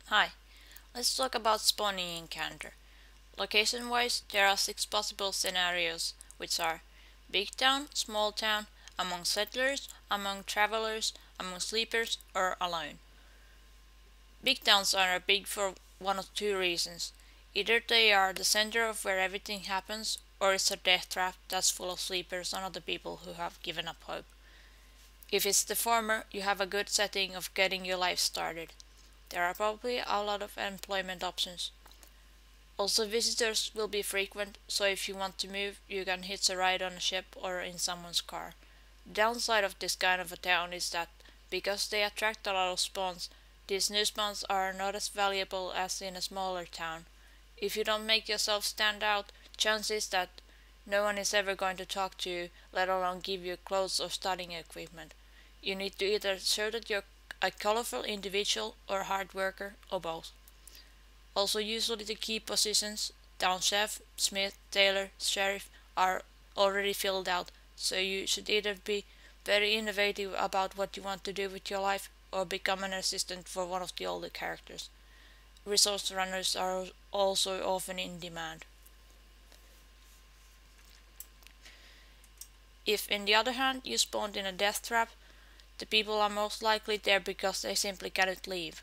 Hi, let's talk about spawning in Cantr. Location-wise, there are 6 possible scenarios, which are big town, small town, among settlers, among travelers, among sleepers, or alone. Big towns are big for one of two reasons. Either they are the center of where everything happens, or it's a death trap that's full of sleepers and other people who have given up hope. If it's the former, you have a good setting of getting your life started. There are probably a lot of employment options. Also, visitors will be frequent, so if you want to move, you can hitch a ride on a ship or in someone's car. The downside of this kind of a town is that, because they attract a lot of spawns, these new spawns are not as valuable as in a smaller town. If you don't make yourself stand out, chances that no one is ever going to talk to you, let alone give you clothes or studying equipment. You need to either show that you're a colorful individual or hard worker, or both. Also, usually the key positions, town chef, smith, tailor, sheriff, are already filled out, so you should either be very innovative about what you want to do with your life or become an assistant for one of the older characters. Resource runners are also often in demand. If, on the other hand, you spawned in a death trap, the people are most likely there because they simply cannot leave.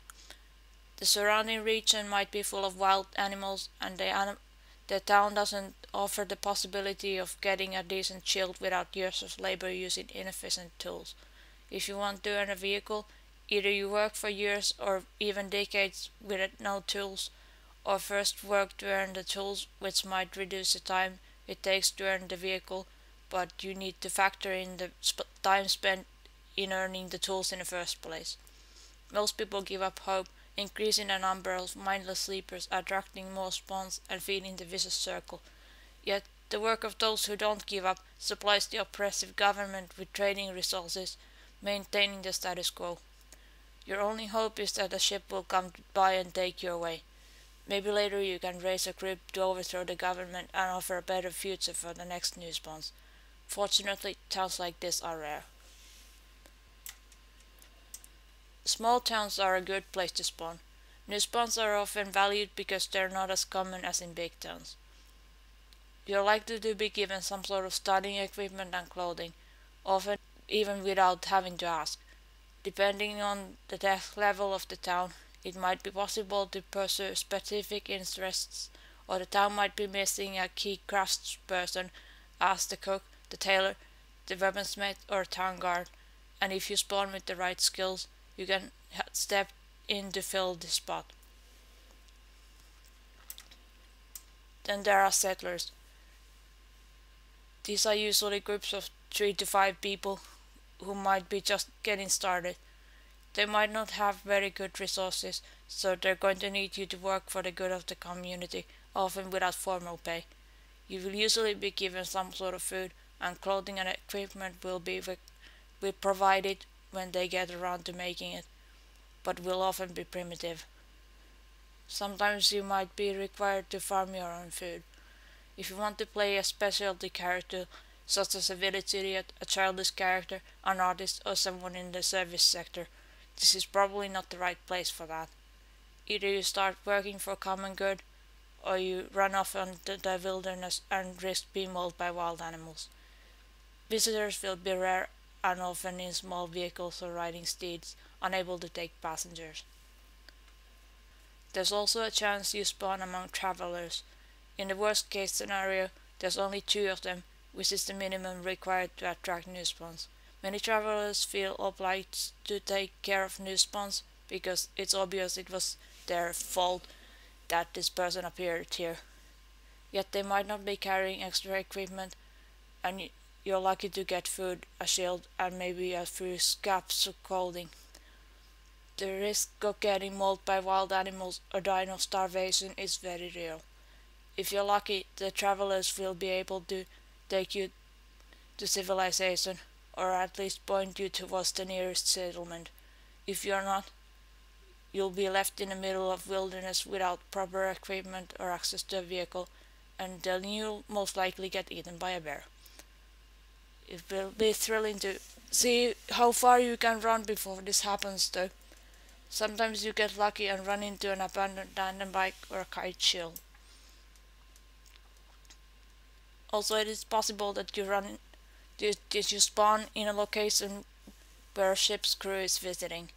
The surrounding region might be full of wild animals, and the town doesn't offer the possibility of getting a decent shield without years of labor using inefficient tools. If you want to earn a vehicle, either you work for years or even decades with no tools, or first work to earn the tools, which might reduce the time it takes to earn the vehicle, but you need to factor in the time spent in earning the tools in the first place. Most people give up hope, increasing the number of mindless sleepers, attracting more spawns, and feeding the vicious circle. Yet the work of those who don't give up supplies the oppressive government with trading resources, maintaining the status quo. Your only hope is that a ship will come by and take you away. Maybe later you can raise a group to overthrow the government and offer a better future for the next new spawns. Fortunately, towns like this are rare. Small towns are a good place to spawn. New spawns are often valued because they're not as common as in big towns. You're likely to be given some sort of studying equipment and clothing, often even without having to ask. Depending on the tech level of the town, it might be possible to pursue specific interests, or the town might be missing a key craftsperson as the cook, the tailor, the weaponsmith, or town guard, and if you spawn with the right skills, you can step in to fill the spot. Then there are settlers. These are usually groups of 3 to 5 people who might be just getting started. They might not have very good resources, so they're going to need you to work for the good of the community, often without formal pay. You will usually be given some sort of food, and clothing and equipment will be provided when they get around to making it, but will often be primitive. Sometimes you might be required to farm your own food. If you want to play a specialty character, such as a village idiot, a childish character, an artist, or someone in the service sector, this is probably not the right place for that. Either you start working for common good, or you run off into the wilderness and risk being mauled by wild animals. Visitors will be rare and often in small vehicles or riding steeds, unable to take passengers. There's also a chance you spawn among travelers. In the worst case scenario, there's only 2 of them, which is the minimum required to attract new spawns. Many travelers feel obliged to take care of new spawns because it's obvious it was their fault that this person appeared here. Yet they might not be carrying extra equipment, and you're lucky to get food, a shield, and maybe a few scraps of clothing. The risk of getting mauled by wild animals or dying of starvation is very real. If you're lucky, the travelers will be able to take you to civilization, or at least point you towards the nearest settlement. If you're not, you'll be left in the middle of wilderness without proper equipment or access to a vehicle, and then you'll most likely get eaten by a bear. It will be thrilling to see how far you can run before this happens though. Sometimes you get lucky and run into an abandoned tandem bike or a kite shield. Also, it is possible that you spawn in a location where a ship's crew is visiting.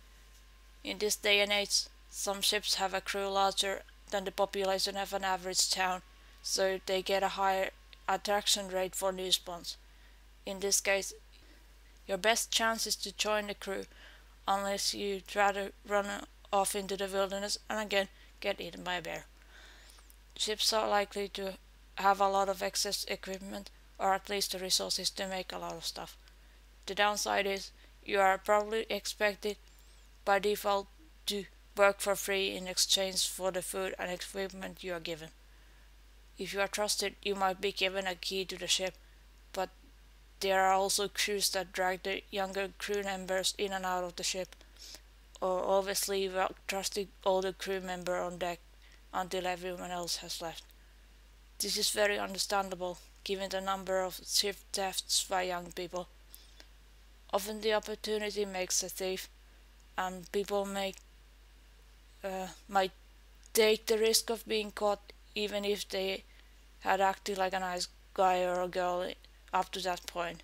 In this day and age, some ships have a crew larger than the population of an average town, so they get a higher attraction rate for new spawns. In this case, your best chance is to join the crew, unless you'd rather run off into the wilderness and again get eaten by a bear. Ships are likely to have a lot of excess equipment, or at least the resources to make a lot of stuff. The downside is you are probably expected by default to work for free in exchange for the food and equipment you are given. If you are trusted, you might be given a key to the ship, but there are also crews that drag the younger crew members in and out of the ship, or always leave a trusted older crew member on deck until everyone else has left. This is very understandable given the number of ship thefts by young people. Often the opportunity makes a thief, and people might take the risk of being caught even if they had acted like a nice guy or a girl up to that point.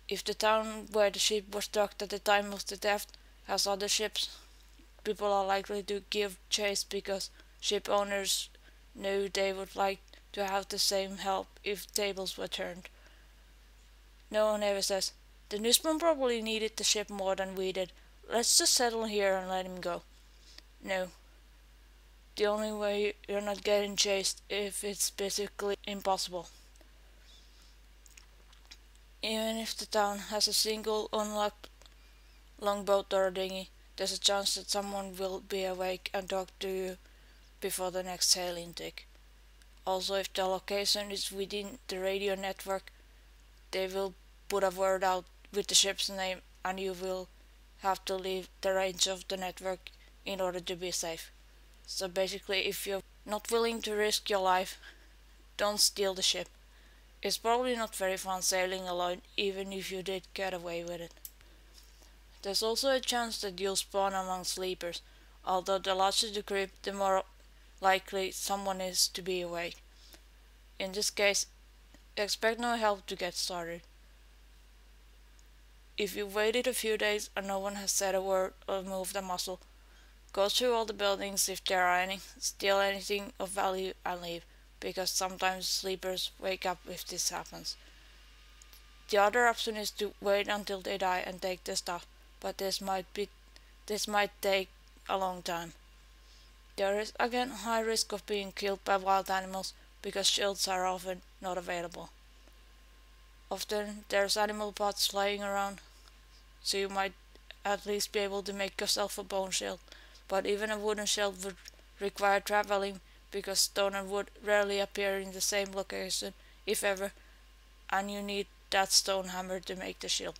If the town where the ship was docked at the time of the theft has other ships, people are likely to give chase because ship owners know they would like to have the same help if tables were turned. No one ever says, "The newsman probably needed the ship more than we did. Let's just settle here and let him go." No. The only way you're not getting chased if it's basically impossible. Even if the town has a single unlocked longboat or a dinghy, there's a chance that someone will be awake and talk to you before the next sailing tick. Also, if the location is within the radio network, they will put a word out with the ship's name and you will have to leave the range of the network in order to be safe. So basically, if you're not willing to risk your life, don't steal the ship. It's probably not very fun sailing alone, even if you did get away with it. There's also a chance that you'll spawn among sleepers, although the larger the group, the more likely someone is to be awake. In this case, expect no help to get started. If you've waited a few days and no one has said a word or moved a muscle, go through all the buildings if there are any, steal anything of value and leave, because sometimes sleepers wake up if this happens. The other option is to wait until they die and take their stuff, but this might take a long time. There is again high risk of being killed by wild animals because shields are often not available. Often there's animal parts lying around, so you might at least be able to make yourself a bone shield, but even a wooden shield would require traveling because stone and wood rarely appear in the same location, if ever, and you need that stone hammer to make the shield.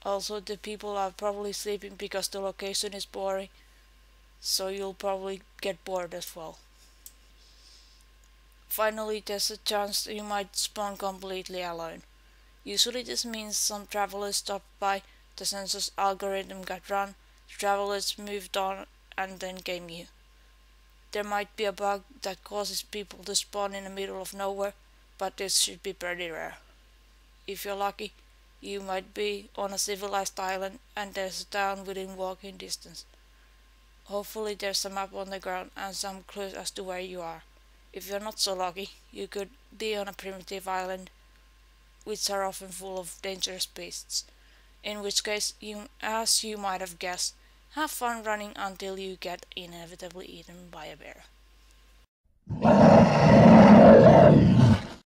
Also, the people are probably sleeping because the location is boring, so you'll probably get bored as well. Finally, there's a chance you might spawn completely alone. Usually this means some travelers stopped by, the census algorithm got run, the travelers moved on, and then came you. There might be a bug that causes people to spawn in the middle of nowhere, but this should be pretty rare. If you're lucky, you might be on a civilized island and there's a town within walking distance. Hopefully there's a map on the ground and some clues as to where you are. If you're not so lucky, you could be on a primitive island, which are often full of dangerous beasts. In which case, as you might have guessed, have fun running until you get inevitably eaten by a bear.